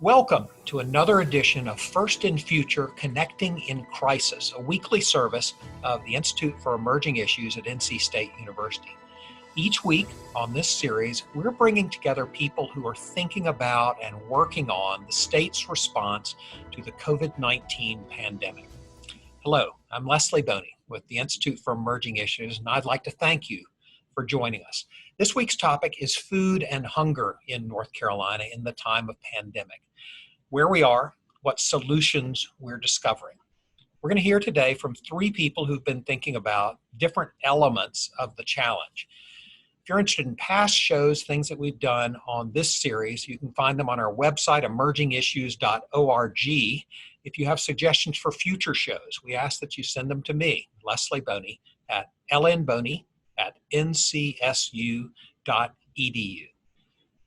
Welcome to another edition of First in Future Connecting in Crisis, a weekly service of the Institute for Emerging Issues at NC State University. Each week on this series, we're bringing together people who are thinking about and working on the state's response to the COVID-19 pandemic. Hello, I'm Leslie Boney with the Institute for Emerging Issues, and I'd like to thank you for joining us. This week's topic is food and hunger in North Carolina in the time of pandemic. Where we are, what solutions we're discovering. We're going to hear today from three people who've been thinking about different elements of the challenge. If you're interested in past shows, things that we've done on this series, you can find them on our website, emergingissues.org. If you have suggestions for future shows, we ask that you send them to me, Leslie Boney, at lnboney@ncsu.edu.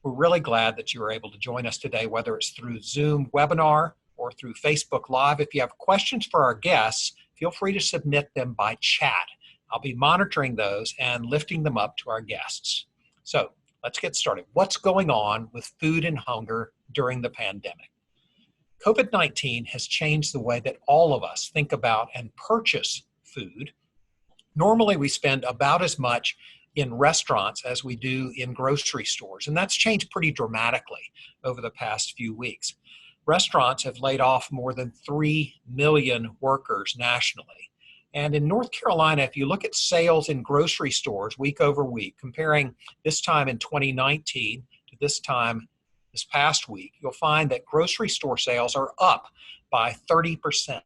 We're really glad that you were able to join us today, whether it's through Zoom webinar or through Facebook Live. If you have questions for our guests, feel free to submit them by chat. I'll be monitoring those and lifting them up to our guests. So let's get started. What's going on with food and hunger during the pandemic? COVID-19 has changed the way that all of us think about and purchase food. Normally, we spend about as much in restaurants as we do in grocery stores, and that's changed pretty dramatically over the past few weeks. Restaurants have laid off more than 3 million workers nationally. And in North Carolina, if you look at sales in grocery stores week over week, comparing this time in 2019 to this time this past week, you'll find that grocery store sales are up by 30%.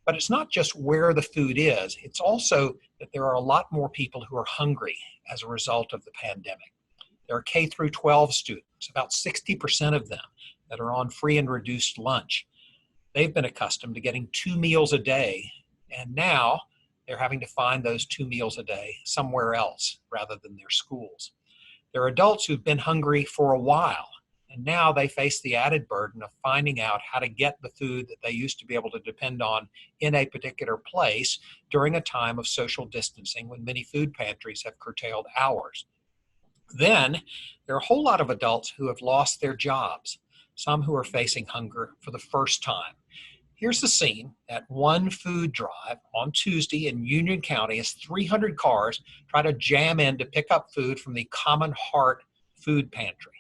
But it's not just where the food is, it's also that there are a lot more people who are hungry as a result of the pandemic. There are K through 12 students, about 60% of them, that are on free and reduced lunch. They've been accustomed to getting 2 meals a day, and now they're having to find those 2 meals a day somewhere else rather than their schools. There are adults who've been hungry for a while, and now they face the added burden of finding out how to get the food that they used to be able to depend on in a particular place during a time of social distancing when many food pantries have curtailed hours. Then there are a whole lot of adults who have lost their jobs, some who are facing hunger for the first time. Here's the scene at one food drive on Tuesday in Union County as 300 cars try to jam in to pick up food from the Common Heart Food Pantry.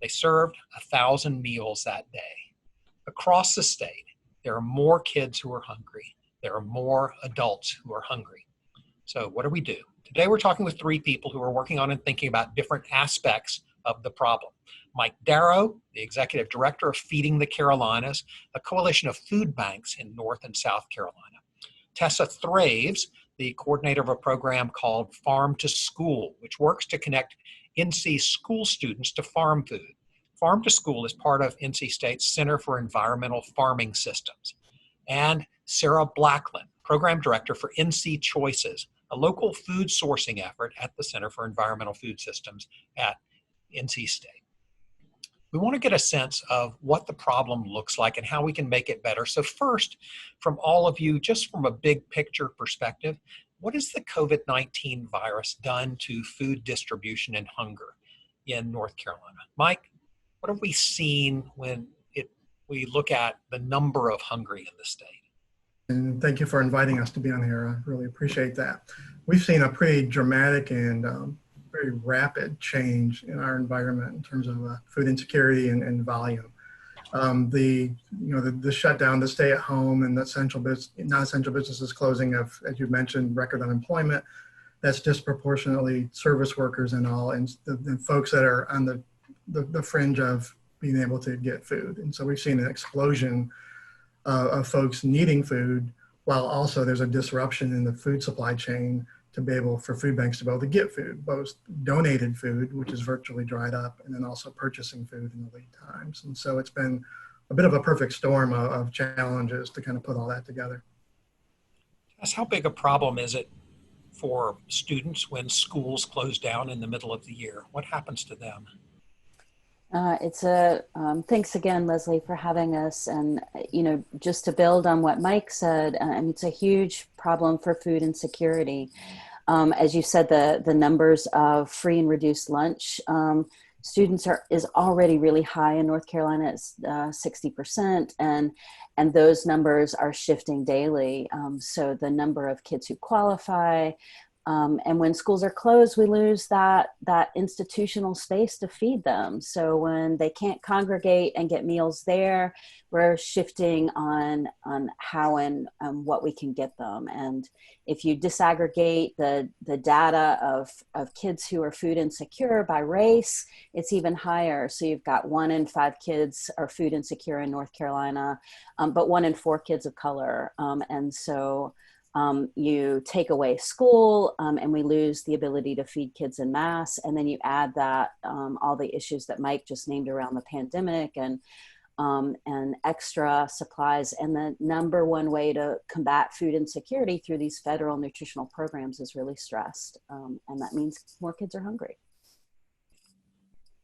They served 1,000 meals that day. Across the state, there are more kids who are hungry. There are more adults who are hungry. So what do we do? Today we're talking with three people who are working on and thinking about different aspects of the problem. Mike Darrow, the Executive Director of Feeding the Carolinas, a coalition of food banks in North and South Carolina. Tessa Thraves, the coordinator of a program called Farm to School, which works to connect NC school students to farm food. Farm to School is part of NC State's Center for Environmental Farming Systems. And Sarah Blacklin, Program Director for NC Choices, a local food sourcing effort at the Center for Environmental Food Systems at NC State. We want to get a sense of what the problem looks like and how we can make it better. So first, from all of you, just from a big picture perspective, what has the COVID-19 virus done to food distribution and hunger in North Carolina? Mike, what have we seen when we look at the number of hungry in the state? And thank you for inviting us to be on here. I really appreciate that. We've seen a pretty dramatic and very rapid change in our environment in terms of food insecurity and volume. The shutdown, the stay at home, and the non-essential businesses closing of, as you mentioned, record unemployment. That's disproportionately service workers and all, and the folks that are on the fringe of being able to get food. And so we've seen an explosion of folks needing food, while also there's a disruption in the food supply chain to be able for food banks to be able to get food, both donated food, which is virtually dried up, and then also purchasing food in the lead times. And so it's been a bit of a perfect storm of challenges to kind of put all that together. How big a problem is it for students when schools close down in the middle of the year? What happens to them? Thanks again, Leslie, for having us. And, just to build on what Mike said, it's a huge problem for food insecurity. As you said, the numbers of free and reduced lunch students is already really high in North Carolina. It's 60%, and those numbers are shifting daily. So the number of kids who qualify, and when schools are closed, we lose that institutional space to feed them. So when they can't congregate and get meals there, we're shifting on how and what we can get them. And if you disaggregate the data of kids who are food insecure by race, it's even higher. So you've got 1 in 5 kids are food insecure in North Carolina, but 1 in 4 kids of color. And so you take away school, and we lose the ability to feed kids en masse. And then you add that all the issues that Mike just named around the pandemic and extra supplies. And the number one way to combat food insecurity through these federal nutritional programs is really stressed. And that means more kids are hungry.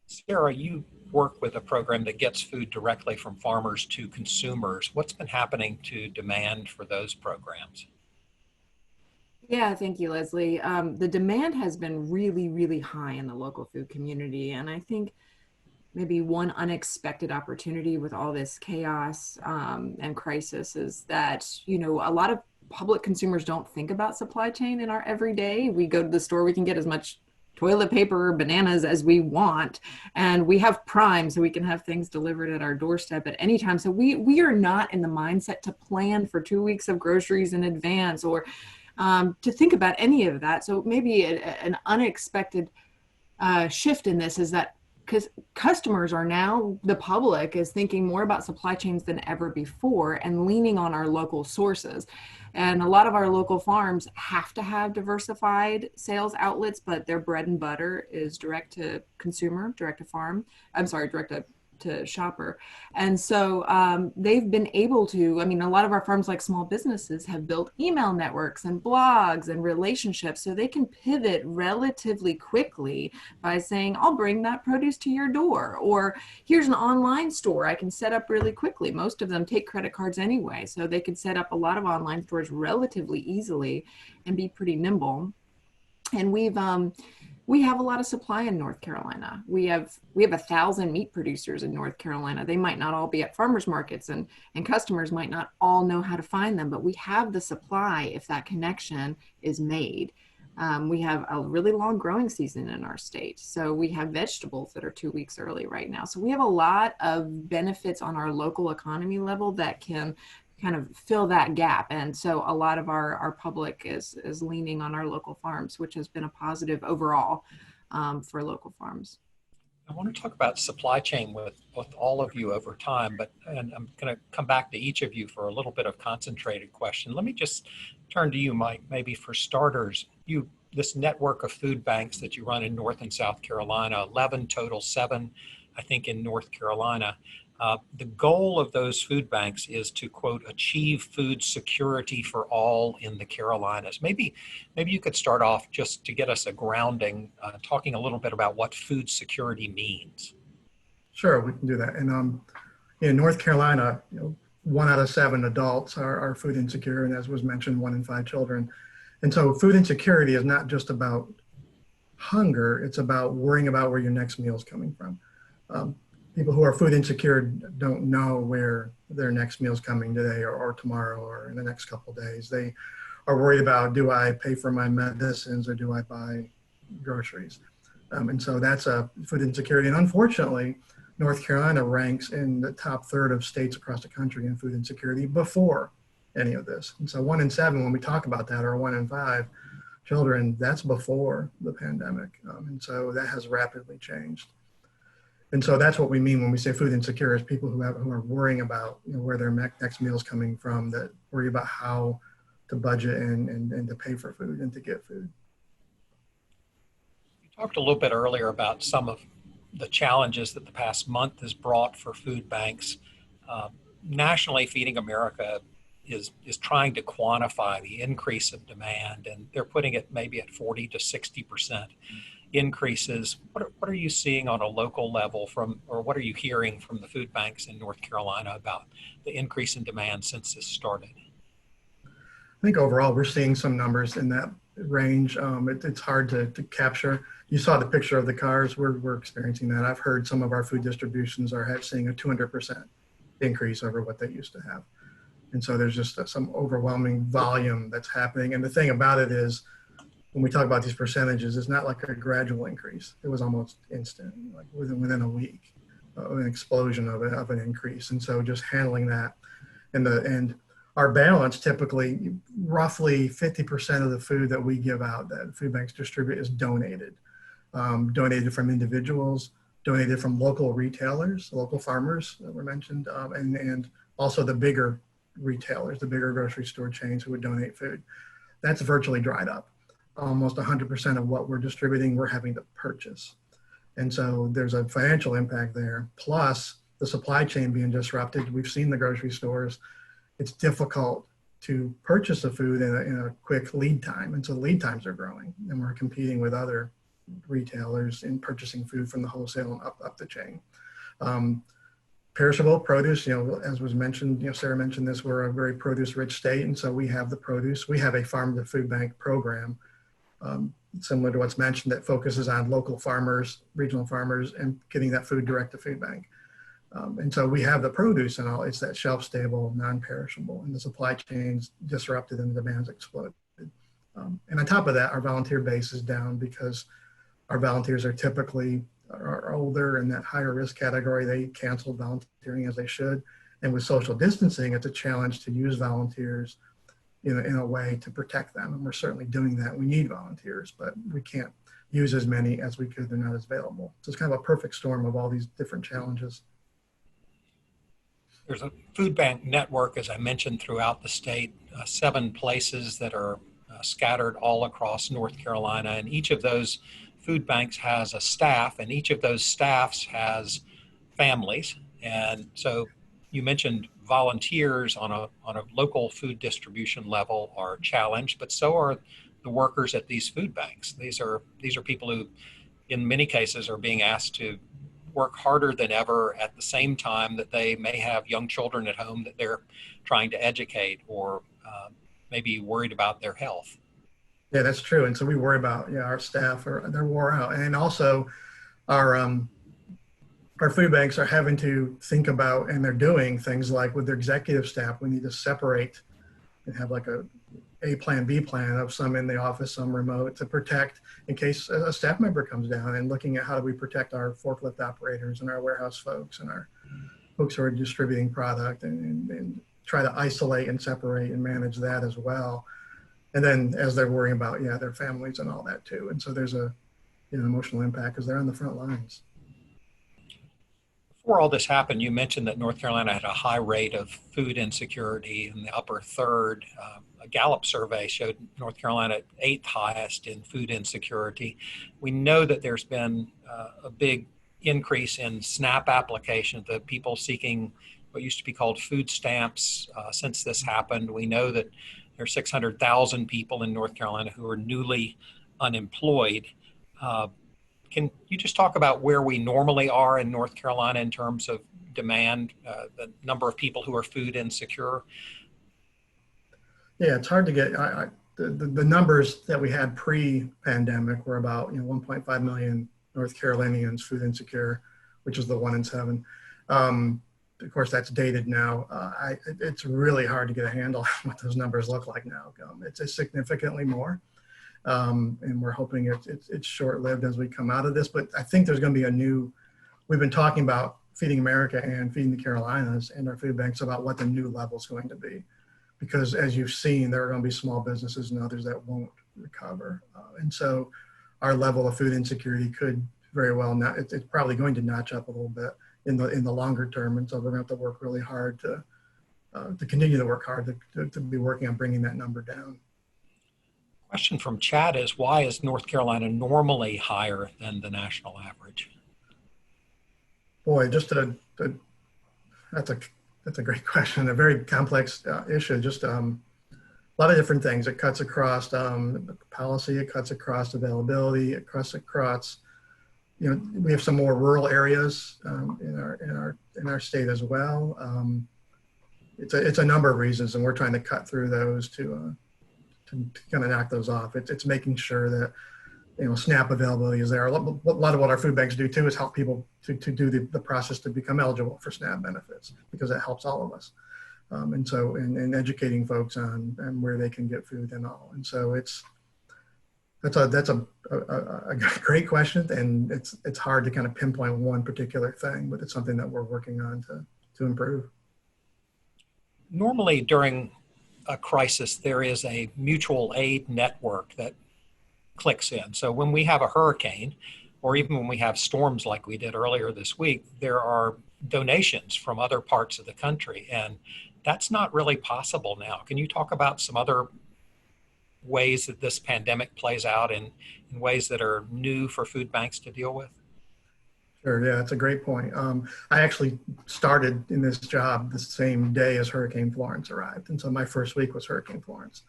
Sarah, you work with a program that gets food directly from farmers to consumers. What's been happening to demand for those programs? Yeah, thank you, Leslie. The demand has been really, really high in the local food community. And I think maybe one unexpected opportunity with all this chaos and crisis is that, a lot of public consumers don't think about supply chain in our everyday. We go to the store, we can get as much toilet paper or bananas as we want. And we have Prime, so we can have things delivered at our doorstep at any time. So we are not in the mindset to plan for 2 weeks of groceries in advance or to think about any of that. So maybe an unexpected shift in this is that because customers are now, the public is thinking more about supply chains than ever before and leaning on our local sources. And a lot of our local farms have to have diversified sales outlets, but their bread and butter is direct to consumer, direct to shopper. And so they've been able to, a lot of our farms, like small businesses, have built email networks and blogs and relationships so they can pivot relatively quickly by saying, I'll bring that produce to your door, or here's an online store I can set up really quickly. Most of them take credit cards anyway, so they can set up a lot of online stores relatively easily and be pretty nimble. And we have a lot of supply in North Carolina. We have 1,000 meat producers in North Carolina. They might not all be at farmers markets, and customers might not all know how to find them, but we have the supply if that connection is made. We have a really long growing season in our state. So we have vegetables that are 2 weeks early right now. So we have a lot of benefits on our local economy level that can kind of fill that gap. And so a lot of our public is leaning on our local farms, which has been a positive overall for local farms. I want to talk about supply chain with all of you over time, and I'm going to come back to each of you for a little bit of concentrated question. Let me just turn to you, Mike, maybe for starters. This network of food banks that you run in North and South Carolina, 11 total, 7, I think, in North Carolina. The goal of those food banks is to, quote, achieve food security for all in the Carolinas. Maybe you could start off just to get us a grounding, talking a little bit about what food security means. Sure, we can do that. And in North Carolina, 1 out of 7 adults are food insecure, and as was mentioned, 1 in 5 children. And so food insecurity is not just about hunger, it's about worrying about where your next meal is coming from. People who are food insecure don't know where their next meal is coming today or tomorrow or in the next couple of days. They are worried about, do I pay for my medicines or do I buy groceries? And so that's a food insecurity. And unfortunately, North Carolina ranks in the top third of states across the country in food insecurity before any of this. And so 1 in 7, when we talk about that, or 1 in 5 children, that's before the pandemic. And so that has rapidly changed. And so that's what we mean when we say food insecure, is people who are worrying about where their next meal is coming from, that worry about how to budget and to pay for food and to get food. You talked a little bit earlier about some of the challenges that the past month has brought for food banks. Nationally, Feeding America is trying to quantify the increase of demand, and they're putting it maybe at 40 to 60% increases. What are you seeing on a local level or what are you hearing from the food banks in North Carolina about the increase in demand since this started? I think overall we're seeing some numbers in that range. It's hard to capture. You saw the picture of the cars. We're experiencing that. I've heard some of our food distributions are seeing a 200% increase over what they used to have. And so there's just some overwhelming volume that's happening. And the thing about it is, when we talk about these percentages, it's not like a gradual increase. It was almost instant, like within a week, an explosion of an increase. And so just handling that, and our balance, typically roughly 50% of the food that we give out, that food banks distribute, is donated. Donated from individuals, donated from local retailers, local farmers that were mentioned, and also the bigger retailers, the bigger grocery store chains who would donate food. That's virtually dried up. Almost 100% of what we're distributing, we're having to purchase. And so there's a financial impact there. Plus the supply chain being disrupted. We've seen the grocery stores. It's difficult to purchase the food in a quick lead time. And so lead times are growing, and we're competing with other retailers in purchasing food from the wholesale and up the chain. Perishable produce, as was mentioned, Sarah mentioned this, we're a very produce rich state. And so we have the produce. We have a farm to food bank program, similar to what's mentioned, that focuses on local farmers, regional farmers, and getting that food direct to food bank. And so we have the produce and all. It's that shelf stable, non-perishable, and the supply chain's disrupted and the demand's exploded. And on top of that, our volunteer base is down because our volunteers are typically are older in that higher risk category. They canceled volunteering as they should. And with social distancing, it's a challenge to use volunteers in a way to protect them. And we're certainly doing that. We need volunteers, but we can't use as many as we could. They're not as available. So it's kind of a perfect storm of all these different challenges. There's a food bank network, as I mentioned, throughout the state, 7 places that are scattered all across North Carolina. And each of those food banks has a staff, and each of those staffs has families. And so you mentioned volunteers on a local food distribution level are challenged, but so are the workers at these food banks. These are people who, in many cases, are being asked to work harder than ever at the same time that they may have young children at home that they're trying to educate, or maybe worried about their health. Yeah, that's true. And so we worry about, our staff they're wore out. And also our food banks are having to think about, and they're doing things like with their executive staff, we need to separate and have like a plan, B plan of some in the office, some remote, to protect in case a staff member comes down, and looking at how do we protect our forklift operators and our warehouse folks and our folks who are distributing product, and try to isolate and separate and manage that as well. And then as they're worrying about, their families and all that too. And so there's an emotional impact because they're on the front lines. Before all this happened, you mentioned that North Carolina had a high rate of food insecurity in the upper third. A Gallup survey showed North Carolina 8th highest in food insecurity. We know that there's been a big increase in SNAP applications, the people seeking what used to be called food stamps since this happened. We know that there are 600,000 people in North Carolina who are newly unemployed. Can you just talk about where we normally are in North Carolina in terms of demand, the number of people who are food insecure? Yeah, it's hard to get, the numbers that we had pre-pandemic were about 1.5 million North Carolinians food insecure, which is the 1 in 7. Of course, that's dated now. It's really hard to get a handle on what those numbers look like now. It's significantly more. And we're hoping it's short-lived as we come out of this. But I think there's going to be we've been talking about Feeding America and Feeding the Carolinas and our food banks about what the new level is going to be. Because as you've seen, there are going to be small businesses and others that won't recover. And so our level of food insecurity could very well it's probably going to notch up a little bit in the longer term. And so we're going to have to work really hard to continue to work hard to be working on bringing that number down. Question from Chad is, why is North Carolina normally higher than the national average? Boy, that's a great question. A very complex issue. Just a lot of different things. It cuts across policy. It cuts across availability. It cuts across. We have some more rural areas in our state as well. It's a number of reasons, and we're trying to cut through those to to kind of knock those off. It's making sure that, you know, SNAP availability is there. A lot of what our food banks do too is help people to do the process to become eligible for SNAP benefits, because it helps all of us. And so, and educating folks on where they can get food and all. And so that's a great question, and it's hard to kind of pinpoint one particular thing, but it's something that we're working on to improve. Normally during a crisis, there is a mutual aid network that clicks in. So when we have a hurricane, or even when we have storms like we did earlier this week, there are donations from other parts of the country, and that's not really possible now. Can you talk about some other ways that this pandemic plays out in ways that are new for food banks to deal with? Sure, yeah, that's a great point. I actually started in this job the same day as Hurricane Florence arrived. And so my first week was Hurricane Florence.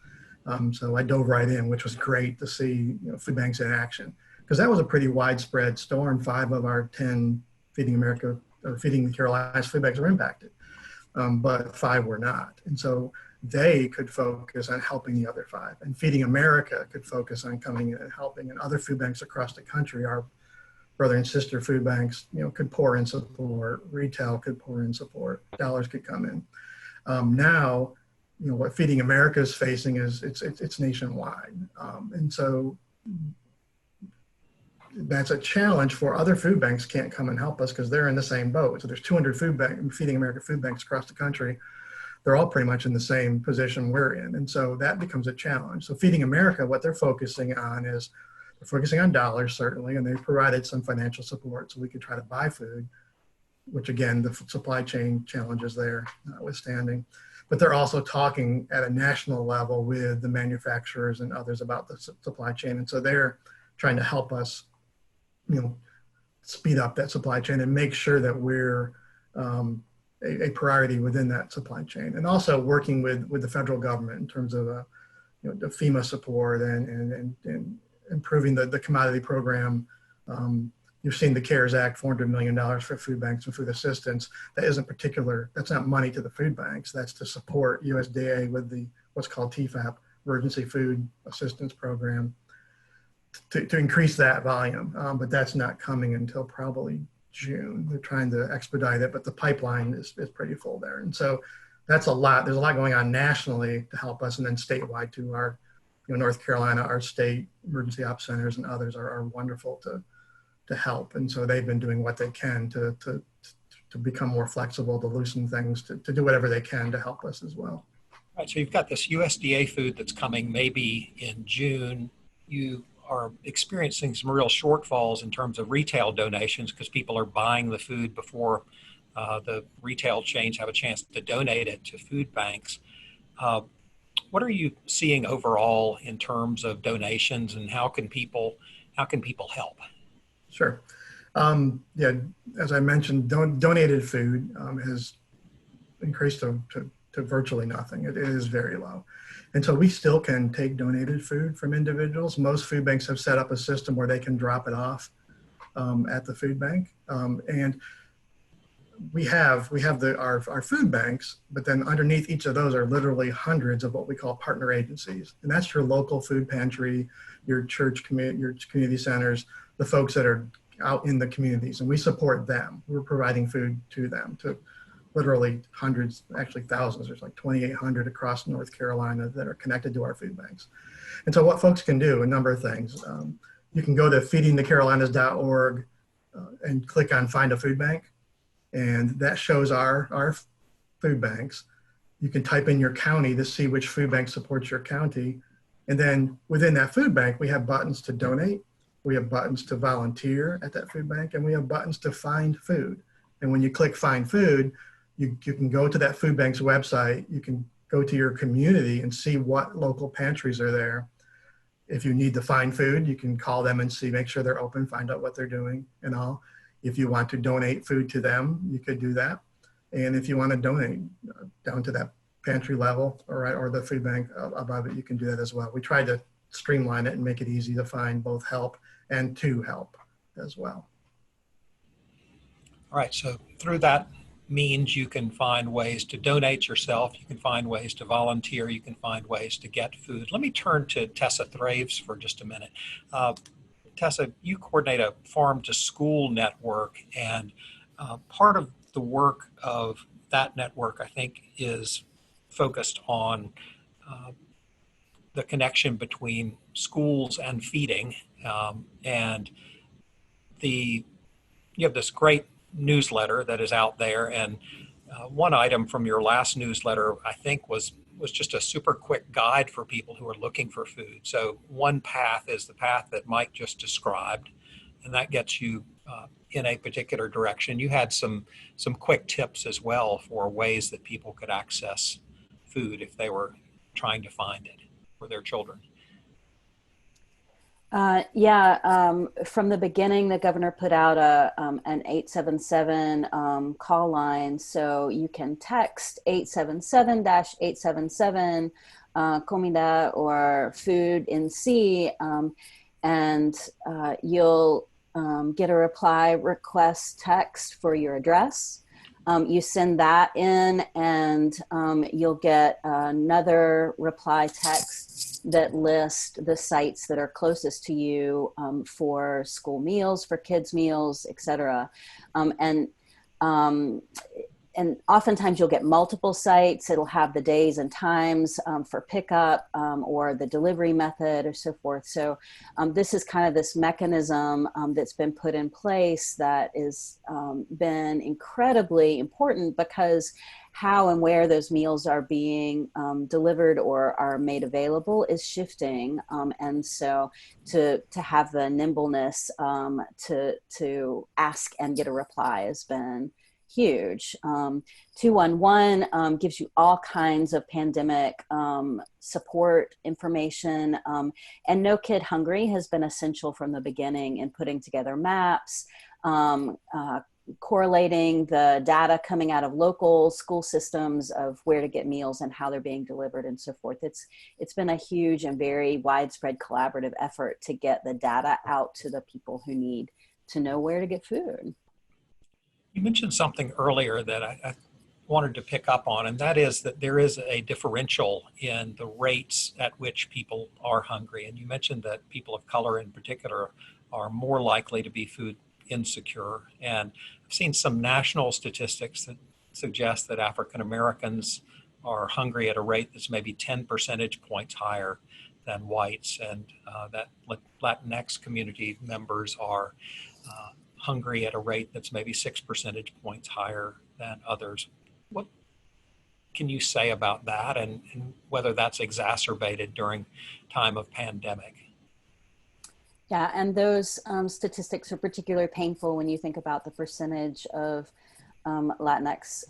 So I dove right in, which was great to see, you know, food banks in action, because that was a pretty widespread storm. 5 of our 10 Feeding America or Feeding the Carolinas food banks were impacted, but 5 were not. And so they could focus on helping the other 5, and Feeding America could focus on coming in and helping, and other food banks across the country, our brother and sister food banks, you know, could pour in support, retail could pour in support, dollars could come in. Now, you know, what Feeding America is facing is it's nationwide. And so that's a challenge for other food banks can't come and help us because they're in the same boat. So there's 200 Feeding America food banks across the country. They're all pretty much in the same position we're in. And so that becomes a challenge. So Feeding America, what they're focusing on is they're focusing on dollars, certainly, and they've provided some financial support so we could try to buy food, which again, the supply chain challenges there notwithstanding. But they're also talking at a national level with the manufacturers and others about the supply chain. And so they're trying to help us, you know, speed up that supply chain and make sure that we're a priority within that supply chain. And also working with the federal government in terms of, you know, the Fema support and improving the commodity program. You've seen the CARES Act, $400 million for food banks and food assistance. That isn't that's not money to the food banks. That's to support USDA with the what's called TFAP, Emergency Food Assistance Program, to increase that volume. But that's not coming until probably June. They're trying to expedite it, but the pipeline is pretty full there. And so that's a lot. There's a lot going on nationally to help us, and then statewide too. Our, you know, North Carolina, our state emergency ops centers and others are wonderful to help. And so they've been doing what they can to become more flexible, to loosen things, to do whatever they can to help us as well. Right, so you've got this USDA food that's coming maybe in June. You are experiencing some real shortfalls in terms of retail donations because people are buying the food before the retail chains have a chance to donate it to food banks. What are you seeing overall in terms of donations, and how can people help? Sure. Yeah, as I mentioned, donated food has increased to virtually nothing. It is very low. And so we still can take donated food from individuals. Most food banks have set up a system where they can drop it off at the food bank. And we have our food banks, but then underneath each of those are literally hundreds of what we call partner agencies. And that's your local food pantry, your church, your community centers, the folks that are out in the communities, and we support them. We're providing food to them, to literally hundreds, actually thousands. There's like 2,800 across North Carolina that are connected to our food banks. And so what folks can do, a number of things. You can go to feedingthecarolinas.org and click on Find a Food Bank, and that shows our food banks. You can type in your county to see which food bank supports your county. And then within that food bank, we have buttons to donate. We have buttons to volunteer at that food bank, and we have buttons to find food. And when you click Find Food, you can go to that food bank's website. You can go to your community and see what local pantries are there. If you need to find food, you can call them and make sure they're open, find out what they're doing and all. If you want to donate food to them, you could do that. And if you want to donate down to that pantry level or the food bank above it, you can do that as well. We tried to streamline it and make it easy to find both help and to help as well. All right, so through that means you can find ways to donate yourself, you can find ways to volunteer, you can find ways to get food. Let me turn to Tessa Thraves for just a minute. Tessa, you coordinate a farm to school network, and part of the work of that network, I think, is focused on the connection between schools and feeding. And you have this great newsletter that is out there, and one item from your last newsletter, I think, was just a super quick guide for people who are looking for food. So one path is the path that Mike just described, and that gets you in a particular direction. You had some quick tips as well for ways that people could access food if they were trying to find it for their children. From the beginning, the governor put out an 877 call line, so you can text 877-877 comida or food in C, and you'll get a reply request text for your address. You send that in, and you'll get another reply text that lists the sites that are closest to you for school meals, for kids' meals, etc. And oftentimes you'll get multiple sites. It'll have the days and times for pickup or the delivery method or so forth. So this is kind of this mechanism that's been put in place that has been incredibly important, because how and where those meals are being delivered or are made available is shifting. And so to have the nimbleness to ask and get a reply has been huge. 211 gives you all kinds of pandemic support information, and No Kid Hungry has been essential from the beginning in putting together maps, correlating the data coming out of local school systems of where to get meals and how they're being delivered and so forth. It's been a huge and very widespread collaborative effort to get the data out to the people who need to know where to get food. You mentioned something earlier that I wanted to pick up on, and that is that there is a differential in the rates at which people are hungry. And you mentioned that people of color in particular are more likely to be food insecure. And I've seen some national statistics that suggest that African Americans are hungry at a rate that's maybe 10 percentage points higher than whites, and that Latinx community members are hungry at a rate that's maybe 6 percentage points higher than others. What can you say about that, and whether that's exacerbated during time of pandemic? Yeah, and those statistics are particularly painful when you think about the percentage of Latinx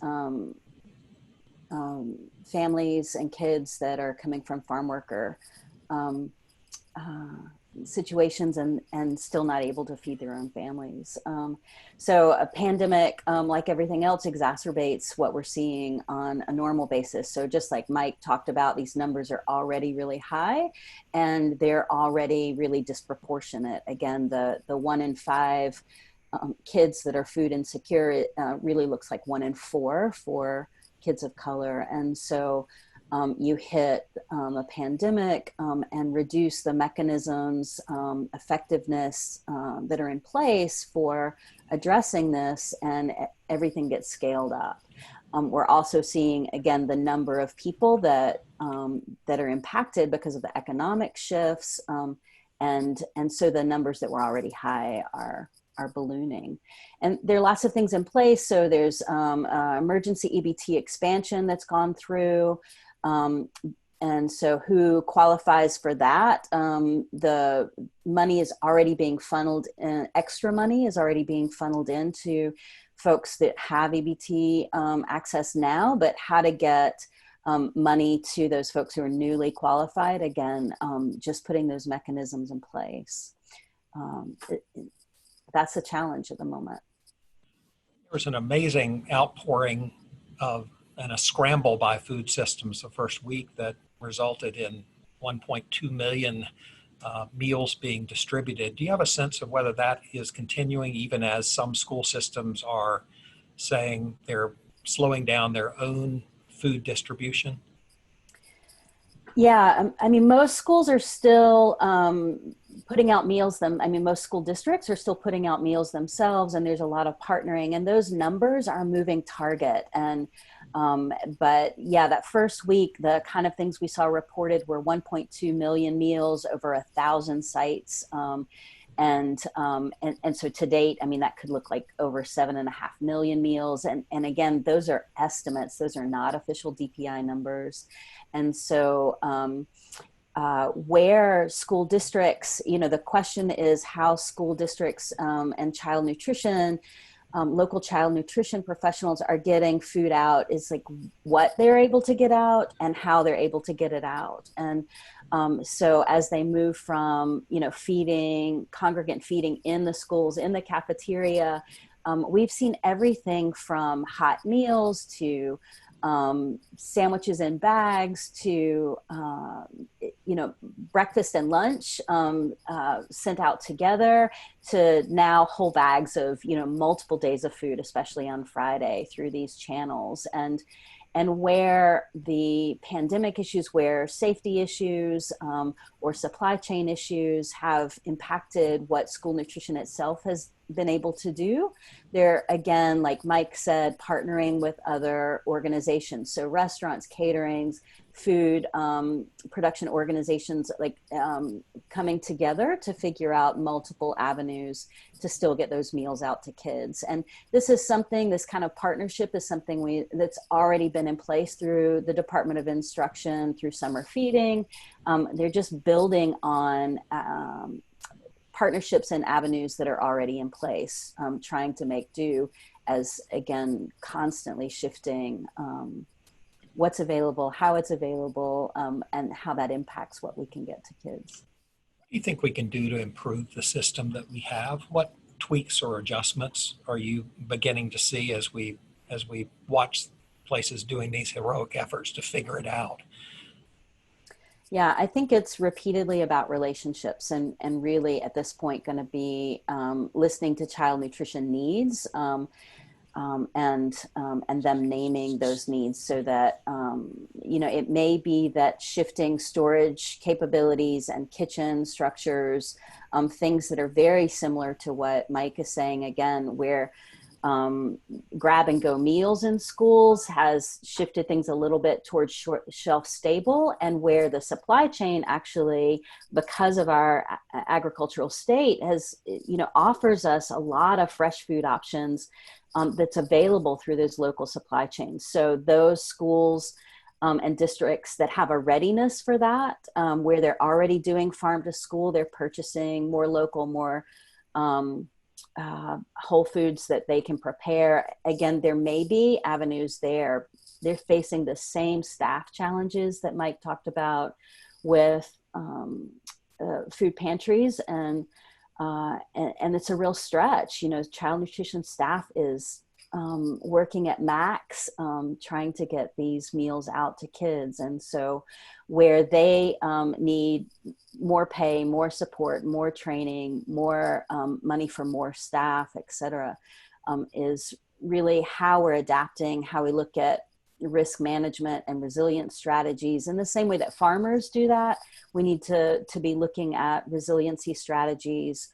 families and kids that are coming from farm worker situations and still not able to feed their own families. So a pandemic, like everything else, exacerbates what we're seeing on a normal basis. So just like Mike talked about, these numbers are already really high, and they're already really disproportionate. Again, the 1 in 5 kids that are food insecure, it really looks like 1 in 4 for kids of color. And so you hit a pandemic and reduce the mechanisms, effectiveness that are in place for addressing this, and everything gets scaled up. We're also seeing, again, the number of people that are impacted because of the economic shifts, and so the numbers that were already high are ballooning. And there are lots of things in place. So there's emergency EBT expansion that's gone through. And so who qualifies for that? The money is already being funneled, extra money is already being funneled into folks that have EBT access now, but how to get money to those folks who are newly qualified, again, just putting those mechanisms in place. That's a challenge at the moment. There was an amazing outpouring of and a scramble by food systems the first week that resulted in 1.2 million meals being distributed. Do you have a sense of whether that is continuing, even as some school systems are saying they're slowing down their own food distribution? Yeah, I mean, most schools are still putting out meals. Most school districts are still putting out meals themselves, and there's a lot of partnering, and those numbers are moving target. And but yeah, that first week, the kind of things we saw reported were 1.2 million meals over 1,000 sites. And so to date, I mean, that could look like over 7.5 million meals. And again, those are estimates. Those are not official DPI numbers. And so where school districts, the question is how school districts and child nutrition, local child nutrition professionals are getting food out is like what they're able to get out and how they're able to get it out. And so as they move from, congregant feeding in the schools, in the cafeteria, we've seen everything from hot meals to sandwiches in bags to, breakfast and lunch sent out together to now whole bags of, multiple days of food, especially on Friday through these channels. And where the pandemic issues, where safety issues or supply chain issues have impacted what school nutrition itself has been able to do, they're, again, like Mike said, partnering with other organizations. So restaurants, caterings, food production organizations, like coming together to figure out multiple avenues to still get those meals out to kids. And this is something, this kind of partnership is something that's already been in place through the Department of Instruction, through summer feeding. They're just building on partnerships and avenues that are already in place, trying to make do as, again, constantly shifting what's available, how it's available, and how that impacts what we can get to kids. What do you think we can do to improve the system that we have? What tweaks or adjustments are you beginning to see as we watch places doing these heroic efforts to figure it out? Yeah, I think it's repeatedly about relationships and really at this point going to be listening to child nutrition needs and them naming those needs so that, it may be that shifting storage capabilities and kitchen structures, things that are very similar to what Mike is saying, again, where grab and go meals in schools has shifted things a little bit towards shelf stable, and where the supply chain actually, because of our agricultural state, has, offers us a lot of fresh food options that's available through those local supply chains. So those schools and districts that have a readiness for that, where they're already doing farm to school, they're purchasing more local, more whole foods that they can prepare. Again, there may be avenues there. They're facing the same staff challenges that Mike talked about with food pantries, and it's a real stretch. Child nutrition staff is working at max, trying to get these meals out to kids. And so where they need more pay, more support, more training, more money for more staff, et cetera, is really how we're adapting, how we look at risk management and resilience strategies. In the same way that farmers do that, we need to be looking at resiliency strategies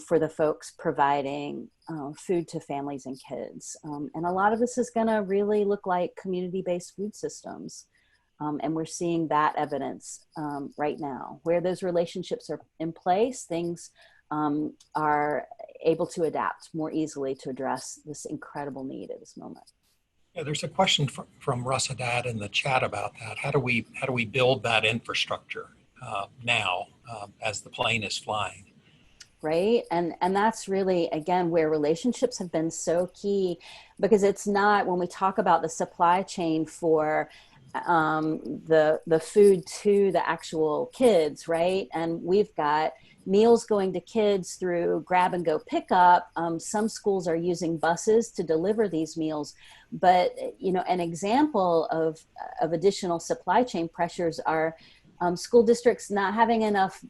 for the folks providing food to families and kids. And a lot of this is going to really look like community-based food systems. And we're seeing that evidence right now. Where those relationships are in place, things are able to adapt more easily to address this incredible need at this moment. Yeah, there's a question from Russ Haddad in the chat about that. How do we build that infrastructure now as the plane is flying? Right. And that's really, again, where relationships have been so key, because it's not, when we talk about the supply chain for the food to the actual kids, right? And we've got meals going to kids through grab and go pickup. Some schools are using buses to deliver these meals, but an example of additional supply chain pressures are school districts not having enough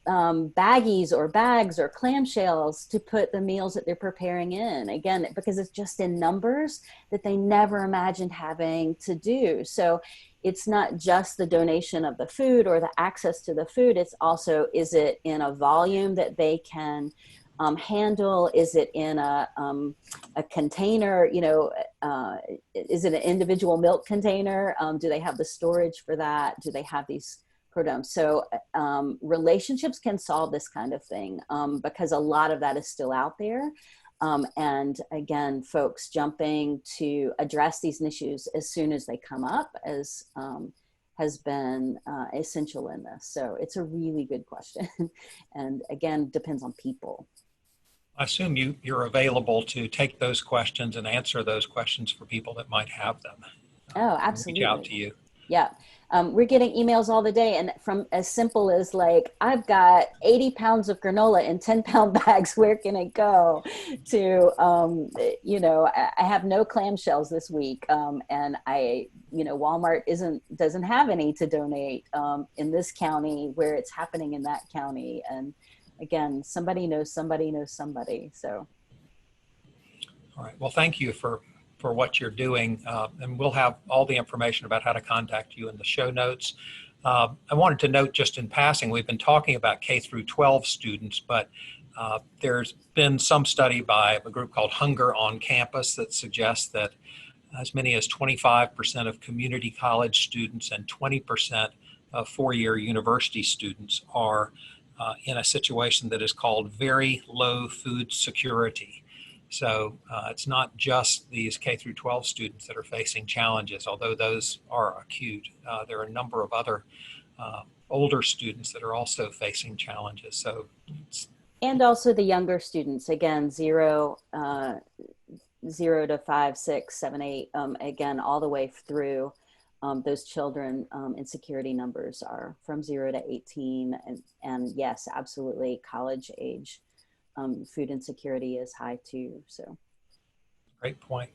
baggies or bags or clamshells to put the meals that they're preparing in, again, because it's just in numbers that they never imagined having to do. So it's not just the donation of the food or the access to the food, it's also, is it in a volume that they can handle? Is it in a container? Is it an individual milk container? Do they have the storage for that? Do they have these programs? So relationships can solve this kind of thing because a lot of that is still out there. And again, folks jumping to address these issues as soon as they come up has been essential in this. So it's a really good question. And again, depends on people. I assume you're available to take those questions and answer those questions for people that might have them. Oh, absolutely. Reach out to you. Yeah. We're getting emails all the day, and from as simple as like, I've got 80 pounds of granola in 10-pound bags, where can it go? To, I have no clamshells this week. And Walmart doesn't have any to donate in this county where it's happening in that county. And again, somebody knows somebody knows somebody. So. All right. Well, thank you for what you're doing. And we'll have all the information about how to contact you in the show notes. I wanted to note just in passing, we've been talking about K through 12 students, but there's been some study by a group called Hunger on Campus that suggests that as many as 25% of community college students and 20% of four-year university students are in a situation that is called very low food security. So it's not just these K through 12 students that are facing challenges, although those are acute. There are a number of other older students that are also facing challenges. So, and also the younger students, again, 0 to 5, 6, 7, 8, again, all the way through. Those children, insecurity numbers are from 0 to 18, and yes, absolutely, college age. Food insecurity is high too. So, great point.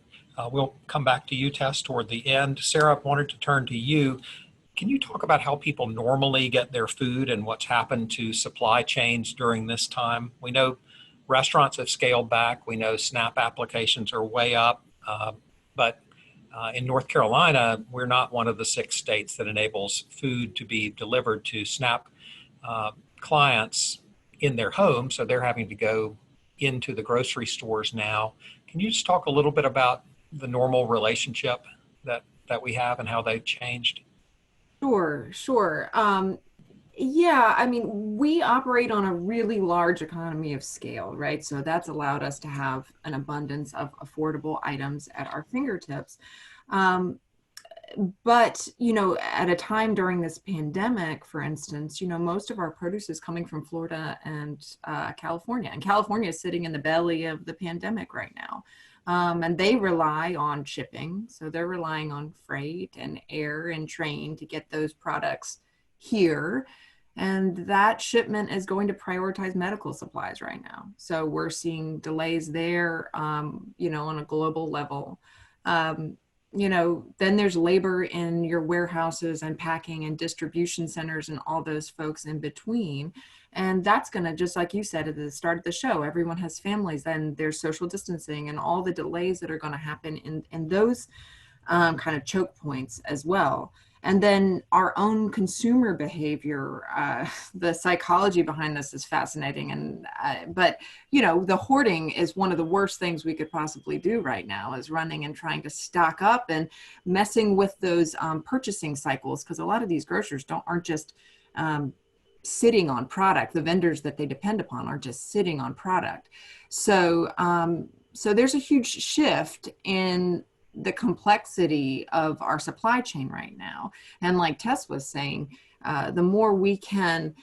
We'll come back to you, Tess, toward the end. Sarah, I wanted to turn to you. Can you talk about how people normally get their food and what's happened to supply chains during this time? We know restaurants have scaled back. We know SNAP applications are way up, but in North Carolina, we're not one of the 6 states that enables food to be delivered to SNAP clients in their home, so they're having to go into the grocery stores now. Can you just talk a little bit about the normal relationship that we have and how they've changed? Sure. Yeah, I mean, we operate on a really large economy of scale, right? So that's allowed us to have an abundance of affordable items at our fingertips. But, at a time during this pandemic, for instance, most of our produce is coming from Florida and California. And California is sitting in the belly of the pandemic right now. And they rely on shipping. So they're relying on freight and air and train to get those products here. And that shipment is going to prioritize medical supplies right now. So we're seeing delays there, on a global level. Then there's labor in your warehouses and packing and distribution centers and all those folks in between. And that's going to, just like you said at the start of the show, everyone has families and there's social distancing and all the delays that are going to happen in those kind of choke points as well. And then our own consumer behavior, the psychology behind this is fascinating. But the hoarding is one of the worst things we could possibly do right now, is running and trying to stock up and messing with those purchasing cycles, because a lot of these grocers aren't just sitting on product. The vendors that they depend upon are just sitting on product. So there's a huge shift in the complexity of our supply chain right now. And like Tess was saying, the more we can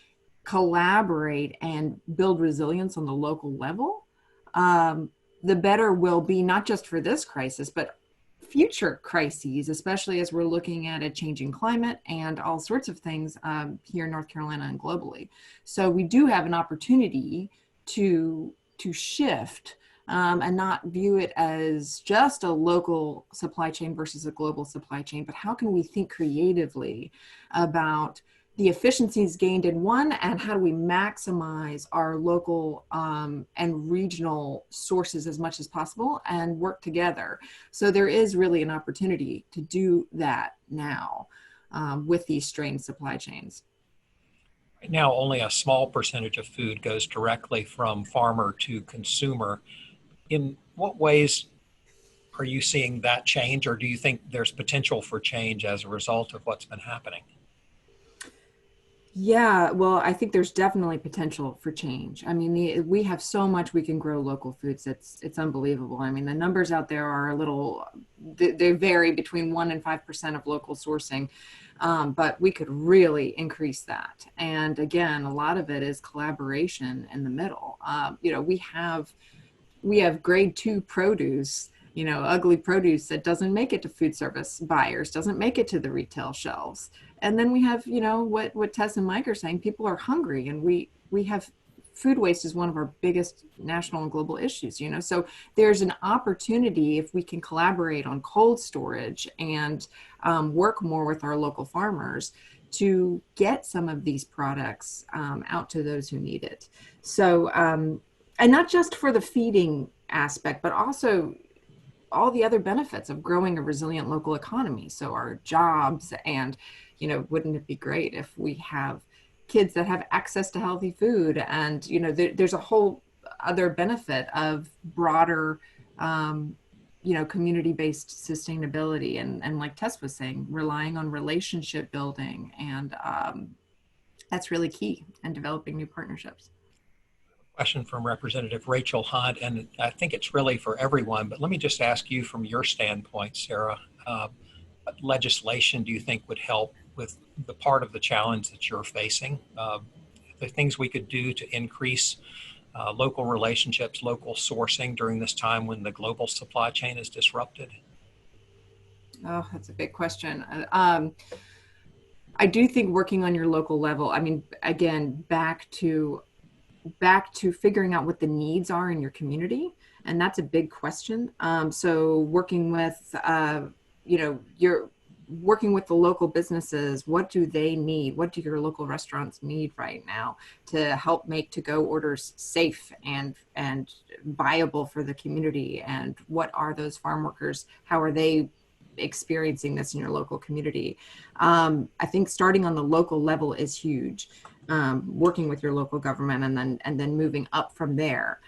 collaborate and build resilience on the local level, the better we'll be, not just for this crisis, but future crises, especially as we're looking at a changing climate and all sorts of things here in North Carolina and globally. So we do have an opportunity to shift and not view it as just a local supply chain versus a global supply chain, but how can we think creatively about the efficiencies gained in one, and how do we maximize our local and regional sources as much as possible and work together. So there is really an opportunity to do that now with these strained supply chains. Right now, only a small percentage of food goes directly from farmer to consumer. In what ways are you seeing that change, or do you think there's potential for change as a result of what's been happening? Yeah, well, I think there's definitely potential for change. I mean, we have so much we can grow local foods. It's unbelievable. I mean, the numbers out there are a little, they vary between 1% and 5% of local sourcing, but we could really increase that. And again, a lot of it is collaboration in the middle. You know, we have grade 2 produce, you know, ugly produce that doesn't make it to food service buyers, doesn't make it to the retail shelves. And then we have, you know, what Tess and Mike are saying, people are hungry, and we have food waste is one of our biggest national and global issues, you know. So there's an opportunity, if we can collaborate on cold storage and work more with our local farmers, to get some of these products out to those who need it. So, and not just for the feeding aspect, but also all the other benefits of growing a resilient local economy. So our jobs, and, you know, wouldn't it be great if we have kids that have access to healthy food? And, you know, there's a whole other benefit of broader, you know, community-based sustainability. And like Tess was saying, relying on relationship building. And that's really key, and developing new partnerships. Question from Representative Rachel Hunt, and I think it's really for everyone, but let me just ask you from your standpoint, Sarah, what legislation do you think would help with the part of the challenge that you're facing? The things we could do to increase local relationships, local sourcing during this time when the global supply chain is disrupted? Oh, that's a big question. I do think working on your local level, I mean, again, back to figuring out what the needs are in your community. And that's a big question. So working with, you know, you're working with the local businesses. What do they need? What do your local restaurants need right now to help make to-go orders safe and viable for the community? And what are those farm workers? How are they experiencing this in your local community? I think starting on the local level is huge. Working with your local government, and then moving up from there.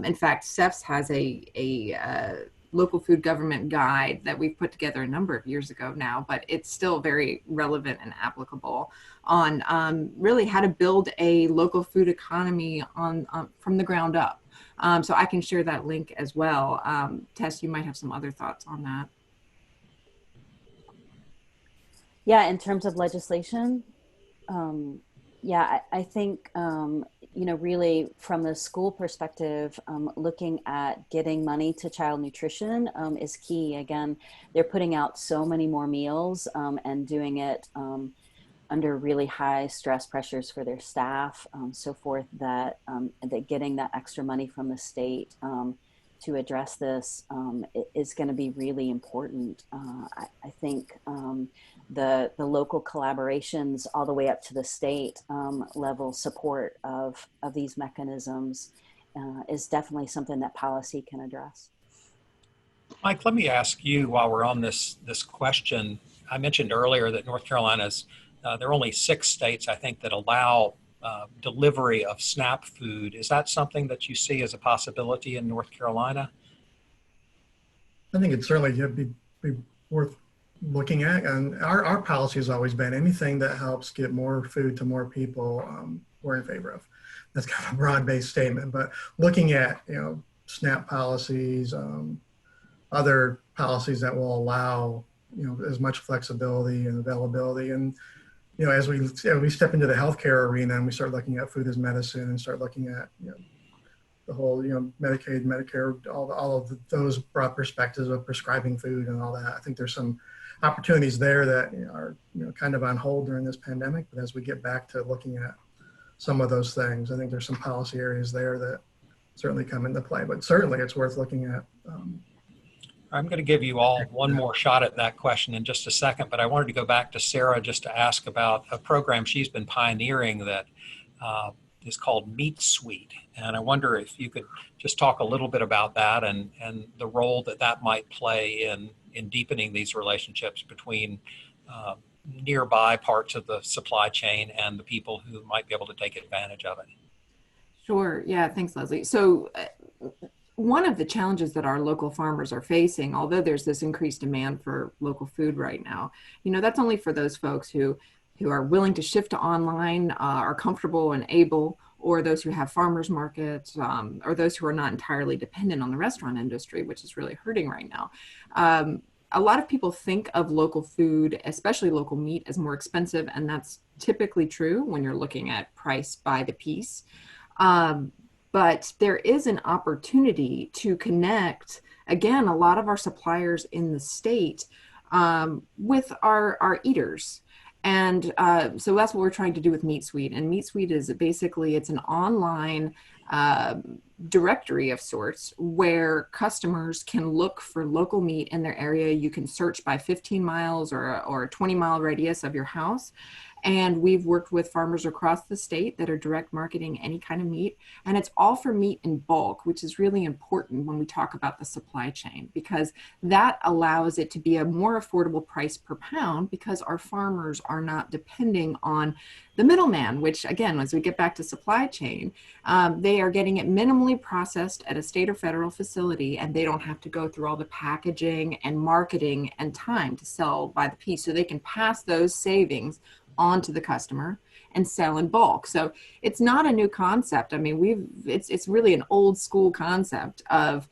In fact, CEFS has a local food government guide that we've put together a number of years ago now, but it's still very relevant and applicable on really how to build a local food economy on from the ground up. So I can share that link as well. Tess, you might have some other thoughts on that. Yeah, in terms of legislation, yeah, I think, you know, really from the school perspective, looking at getting money to child nutrition is key. Again, they're putting out so many more meals and doing it under really high stress pressures for their staff, so forth, that getting that extra money from the state to address this is going to be really important. I think the local collaborations all the way up to the state level support of these mechanisms is definitely something that policy can address. Mike, let me ask you while we're on this question. I mentioned earlier that North Carolina's, there are only 6 states, I think, that allow delivery of SNAP food. Is that something that you see as a possibility in North Carolina? I think it certainly would be worth looking at. And our policy has always been anything that helps get more food to more people, we're in favor of. That's kind of a broad-based statement, but looking at, you know, SNAP policies, other policies that will allow, you know, as much flexibility and availability. And, you know, as we step into the healthcare arena and we start looking at food as medicine and start looking at, you know, the whole, you know, Medicaid, Medicare, all of those broad perspectives of prescribing food and all that. I think there's some opportunities there that, you know, are, you know, kind of on hold during this pandemic. But as we get back to looking at some of those things, I think there's some policy areas there that certainly come into play. But certainly it's worth looking at. I'm going to give you all one more shot at that question in just a second, but I wanted to go back to Sarah just to ask about a program she's been pioneering that is called Meat Suite. And I wonder if you could just talk a little bit about that and the role that that might play in deepening these relationships between nearby parts of the supply chain and the people who might be able to take advantage of it. Sure. Yeah. Thanks, Leslie. So one of the challenges that our local farmers are facing, although there's this increased demand for local food right now, that's only for those folks who are willing to shift to online, are comfortable and able, or those who have farmers markets, or those who are not entirely dependent on the restaurant industry, which is really hurting right now. A lot of people think of local food, especially local meat, as more expensive, and that's typically true when you're looking at price by the piece. But there is an opportunity to connect, again, a lot of our suppliers in the state with our eaters. And so that's what we're trying to do with Meat Suite. And Meat Suite is basically, it's an online directory of sorts where customers can look for local meat in their area. You can search by 15 miles or a 20-mile radius of your house. And we've worked with farmers across the state that are direct marketing any kind of meat. And it's all for meat in bulk, which is really important when we talk about the supply chain, because that allows it to be a more affordable price per pound because our farmers are not depending on the middleman, which again, as we get back to supply chain, they are getting it minimally processed at a state or federal facility, and they don't have to go through all the packaging and marketing and time to sell by the piece. So they can pass those savings on to the customer and sell in bulk. So it's not a new concept. I mean, it's really an old school concept of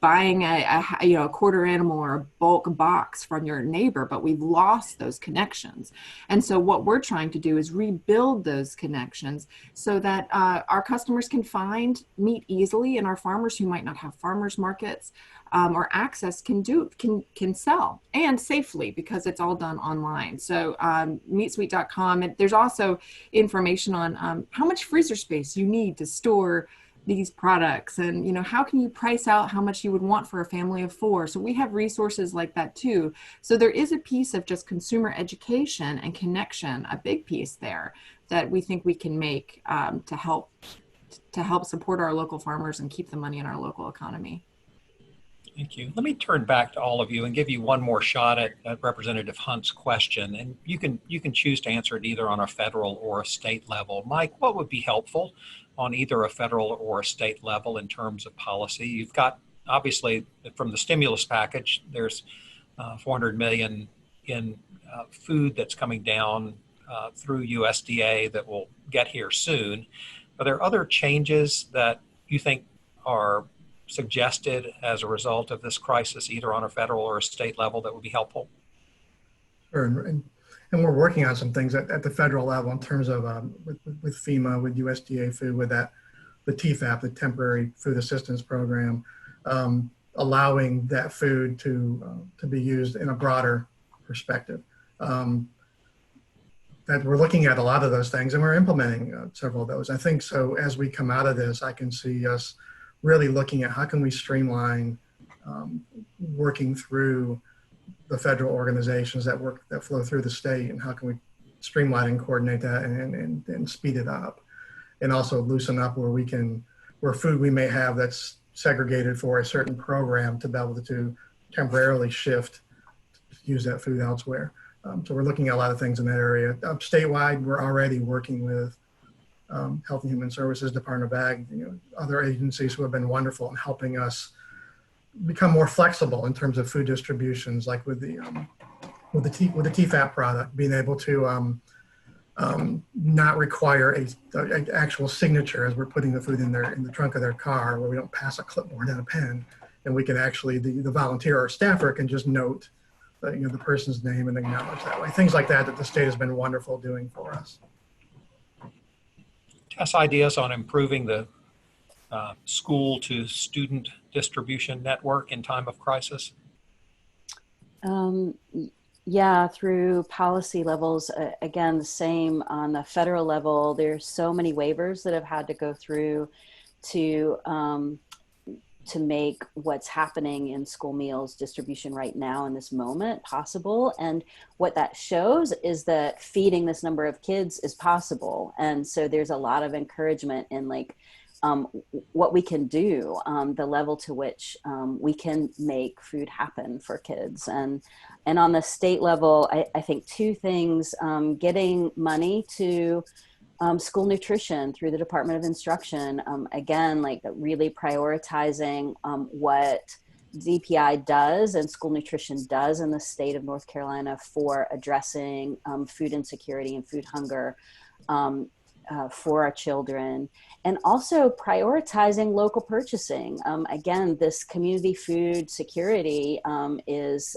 buying a quarter animal or a bulk box from your neighbor, but we've lost those connections. And so what we're trying to do is rebuild those connections so that our customers can find meat easily, and our farmers who might not have farmers markets or access can sell, and safely, because it's all done online. So meatsuite.com, and there's also information on how much freezer space you need to store these products, and how can you price out how much you would want for a family of 4. So we have resources like that too. So there is a piece of just consumer education and connection, a big piece there, that we think we can make to help support our local farmers and keep the money in our local economy. Thank you. Let me turn back to all of you and give you one more shot at Representative Hunt's question. And you can choose to answer it either on a federal or a state level. Mike, what would be helpful on either a federal or a state level in terms of policy? You've got, obviously, from the stimulus package, there's $400 million in food that's coming down through USDA that will get here soon. Are there other changes that you think are suggested as a result of this crisis, either on a federal or a state level, that would be helpful? Sure, and we're working on some things at the federal level in terms of with FEMA, with USDA Food, with the TFAP, the Temporary Food Assistance Program, allowing that food to be used in a broader perspective. That we're looking at a lot of those things, and we're implementing several of those. I think so. As we come out of this, I can see us really looking at how can we streamline working through the federal organizations that flow through the state, and how can we streamline and coordinate that and speed it up, and also loosen up where food we may have that's segregated for a certain program to be able to temporarily shift to use that food elsewhere. So we're looking at a lot of things in that area. Statewide, we're already working with Health and Human Services, Department of Ag, other agencies who have been wonderful in helping us become more flexible in terms of food distributions, like with the TFAP product, being able to not require an actual signature as we're putting the food in the trunk of their car, where we don't pass a clipboard and a pen, and we can actually, the volunteer or staffer can just note the person's name and acknowledge that way. Things like that the state has been wonderful doing for us. Tess, ideas on improving the school to student distribution network in time of crisis? Yeah, through policy levels. Again, the same on the federal level. There's so many waivers that have had to go through to to make what's happening in school meals distribution right now in this moment possible. And what that shows is that feeding this number of kids is possible. And so there's a lot of encouragement in like what we can do, the level to which we can make food happen for kids. And on the state level, I think two things: getting money to school nutrition through the Department of Instruction. Again, like really prioritizing what DPI does and school nutrition does in the state of North Carolina for addressing food insecurity and food hunger for our children, and also prioritizing local purchasing. Again, this community food security is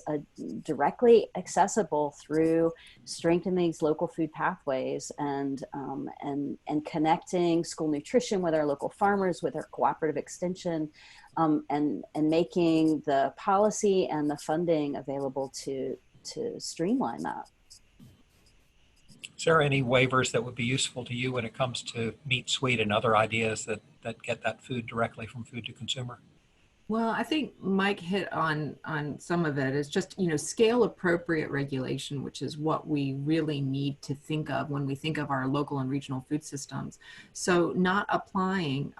directly accessible through strengthening these local food pathways and connecting school nutrition with our local farmers, with our cooperative extension, and making the policy and the funding available to streamline that. Is there any waivers that would be useful to you when it comes to Meat Sweet and other ideas that get that food directly from food to consumer? Well, I think Mike hit on some of it. It's just, scale appropriate regulation, which is what we really need to think of when we think of our local and regional food systems. So not applying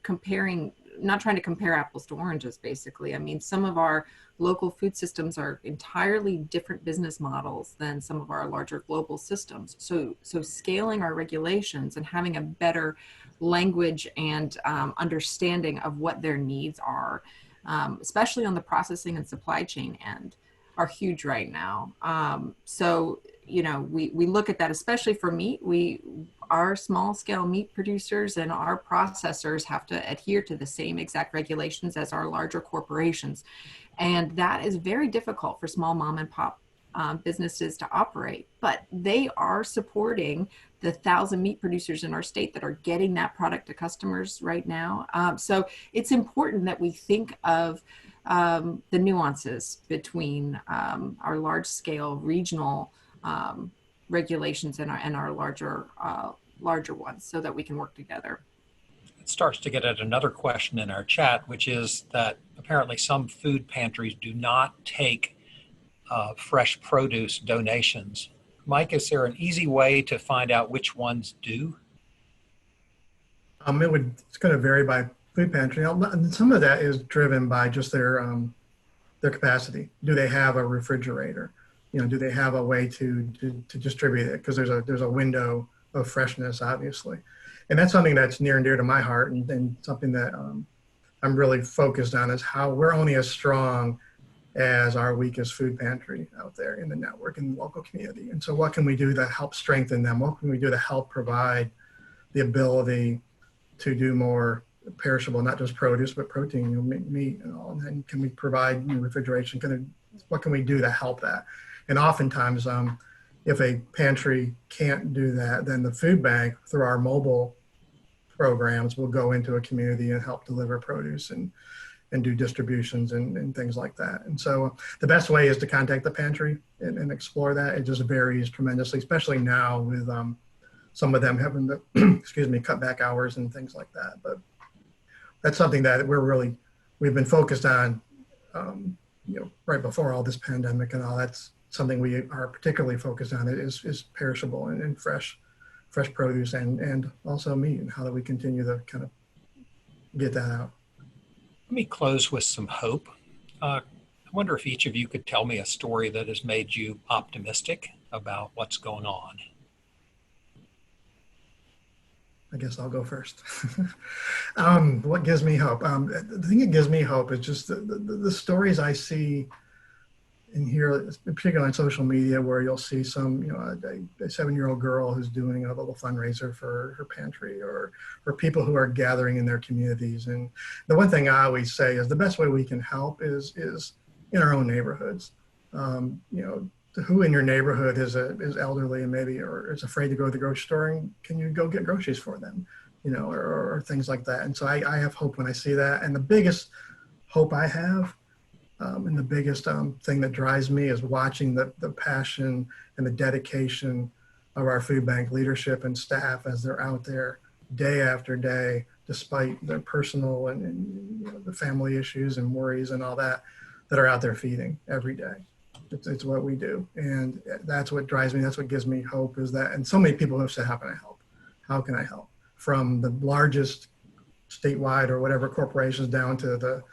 comparing, not trying to compare apples to oranges, basically. I mean, some of our local food systems are entirely different business models than some of our larger global systems. So scaling our regulations and having a better language and understanding of what their needs are, especially on the processing and supply chain end, are huge right now. We look at that, especially for meat. Our small scale meat producers and our processors have to adhere to the same exact regulations as our larger corporations. And that is very difficult for small mom and pop businesses to operate, but they are supporting the 1,000 meat producers in our state that are getting that product to customers right now. So it's important that we think of the nuances between our large scale regional regulations and our larger ones, so that we can work together. It starts to get at another question in our chat, which is that apparently some food pantries do not take fresh produce donations. Mike, is there an easy way to find out which ones do? It's going to vary by food pantry. Some of that is driven by just their capacity. Do they have a refrigerator? Do they have a way to distribute it? Because there's a window of freshness, obviously. And that's something that's near and dear to my heart, and something that I'm really focused on, is how we're only as strong as our weakest food pantry out there in the network, in the local community. And so what can we do to help strengthen them? What can we do to help provide the ability to do more perishable, not just produce, but protein, meat and all? And can we provide refrigeration? What can we do to help that? And oftentimes, if a pantry can't do that, then the food bank, through our mobile programs, will go into a community and help deliver produce and do distributions and things like that. And so the best way is to contact the pantry and explore that. It just varies tremendously, especially now with some of them having to, cut back hours and things like that. But that's something that we've been focused on, right before all this pandemic and all. That's something we are particularly focused on. It is perishable and fresh produce and also meat, and how do we continue to kind of get that out. Let me close with some hope. I wonder if each of you could tell me a story that has made you optimistic about what's going on. I guess I'll go first. What gives me hope? The thing that gives me hope is just the stories I see and hear, particularly on social media, where you'll see some, a 7-year-old girl who's doing a little fundraiser for her pantry, or people who are gathering in their communities. And the one thing I always say is the best way we can help is in our own neighborhoods. Who in your neighborhood is elderly and maybe or is afraid to go to the grocery store, and can you go get groceries for them, or things like that. And so I have hope when I see that. And the biggest hope I have, and the biggest thing that drives me, is watching the passion and the dedication of our food bank leadership and staff as they're out there day after day despite their personal and you know, the family issues and worries and all that, that are out there feeding every day. It's what we do. And that's what drives me. That's what gives me hope is that, and so many people have said, how can I help? How can I help? From the largest statewide or whatever corporations down to the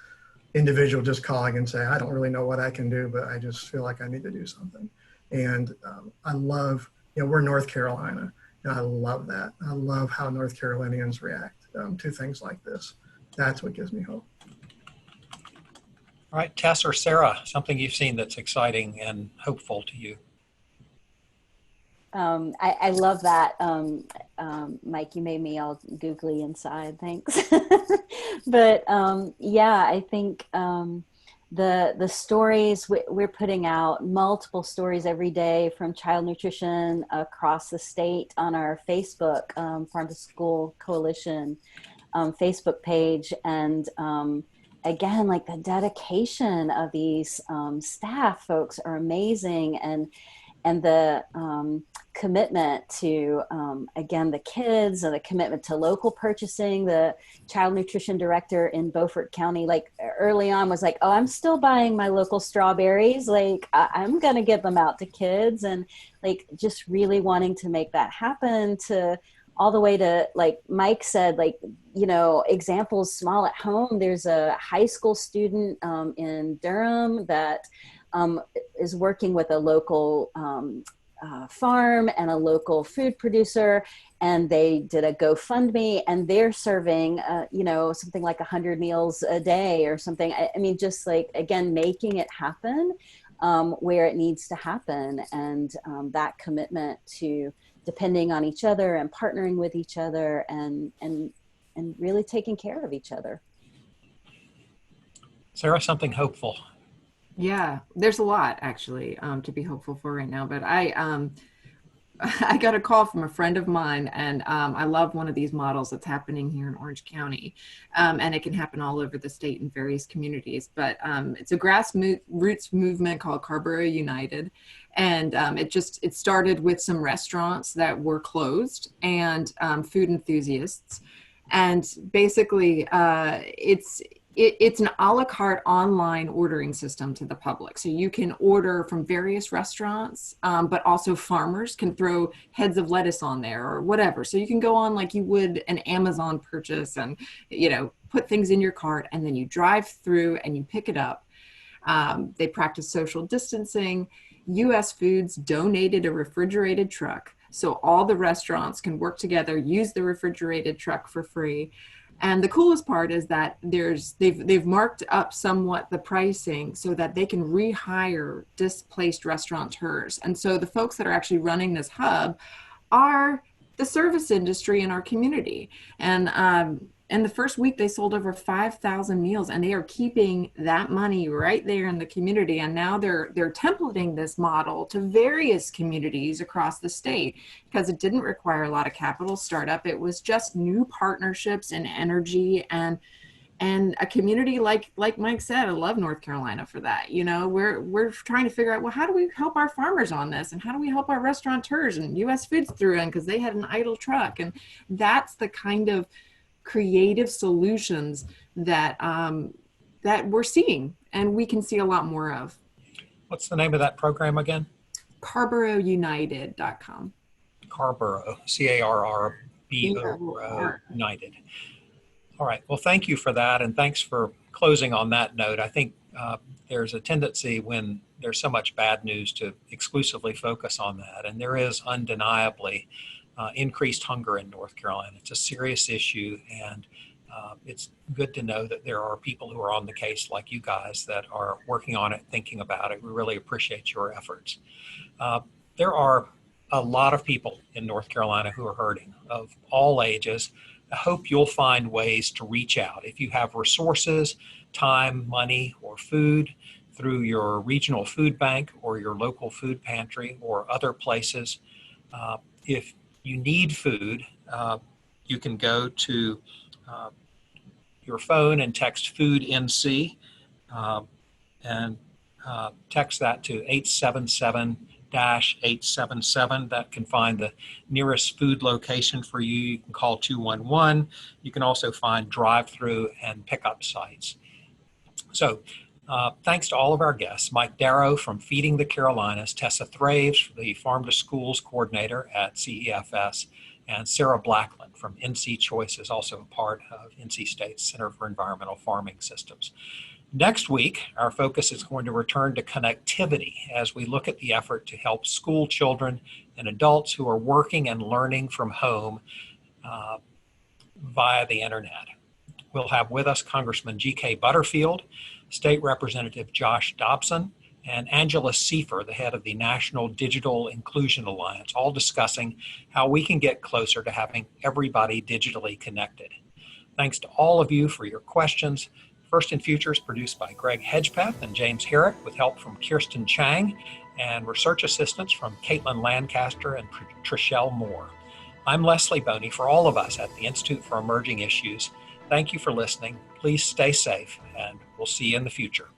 individual just calling and say, I don't really know what I can do, but I just feel like I need to do something. And I love, you know, we're North Carolina, and I love that. I love how North Carolinians react to things like this. That's what gives me hope. All right, Tess or Sarah, something you've seen that's exciting and hopeful to you. I love that. Mike, you made me all googly inside. Thanks. But yeah, I think the stories we're putting out, multiple stories every day from child nutrition across the state on our Facebook Farm to School Coalition Facebook page. And again, like the dedication of these staff folks are amazing. And the commitment to, again, the kids and the commitment to local purchasing. The child nutrition director in Beaufort County, like early on was like, oh, I'm still buying my local strawberries. Like I'm going to get them out to kids, and like just really wanting to make that happen, to all the way to, like Mike said, like, you know, examples small at home. There's a high school student in Durham that is working with a local farm and a local food producer, and they did a GoFundMe, and they're serving, you know, something like 100 meals a day or something. I mean, just like, again, making it happen where it needs to happen, and that commitment to depending on each other and partnering with each other and really taking care of each other. Sarah, something hopeful. Yeah, there's a lot actually to be hopeful for right now. But I got a call from a friend of mine, and I love one of these models that's happening here in Orange County, and it can happen all over the state in various communities. But it's a grassroots movement called Carborough United, and it started with some restaurants that were closed and food enthusiasts, and basically it's an a la carte online ordering system to the public. So you can order from various restaurants, but also farmers can throw heads of lettuce on there or whatever. So you can go on like you would an Amazon purchase and, you know, put things in your cart, and then you drive through and you pick it up. They practice social distancing. US Foods donated a refrigerated truck, so all the restaurants can work together, use the refrigerated truck for free. And the coolest part is that they've marked up somewhat the pricing so that they can rehire displaced restaurateurs. And so the folks that are actually running this hub are the service industry in our community. And in the first week, they sold over 5,000 meals, and they are keeping that money right there in the community. And now they're templating this model to various communities across the state, because it didn't require a lot of capital startup. It was just new partnerships and energy, and a community like Mike said. I love North Carolina for that. You know, we're trying to figure out, well, how do we help our farmers on this, and how do we help our restaurateurs? And US Foods threw in because they had an idle truck, and that's the kind of creative solutions that that we're seeing, and we can see a lot more of. What's the name of that program again? CarboroughUnited.com. Carborough, C-A-R-R-B-O, United. All right. Well, thank you for that, and thanks for closing on that note. I think there's a tendency when there's so much bad news to exclusively focus on that, and there is undeniably increased hunger in North Carolina. It's a serious issue, and it's good to know that there are people who are on the case like you guys that are working on it, thinking about it. We really appreciate your efforts. There are a lot of people in North Carolina who are hurting, of all ages. I hope you'll find ways to reach out. If you have resources, time, money, or food, through your regional food bank or your local food pantry or other places. If you need food, you can go to your phone and text Food NC and text that to 877 877. That can find the nearest food location for you. You can call 211. You can also find drive-through and pickup sites. So thanks to all of our guests, Mike Darrow from Feeding the Carolinas, Tessa Thraves, the Farm to Schools Coordinator at CEFS, and Sarah Blacklin from NC Choices, also a part of NC State's Center for Environmental Farming Systems. Next week, our focus is going to return to connectivity as we look at the effort to help school children and adults who are working and learning from home via the internet. We'll have with us Congressman G.K. Butterfield, State Representative Josh Dobson, and Angela Seifer, the head of the National Digital Inclusion Alliance, all discussing how we can get closer to having everybody digitally connected. Thanks to all of you for your questions. First in Future is produced by Greg Hedgepeth and James Herrick with help from Kirsten Chang and research assistance from Caitlin Lancaster and Trishelle Moore. I'm Leslie Boney. For all of us at the Institute for Emerging Issues, thank you for listening. Please stay safe, and we'll see you in the future.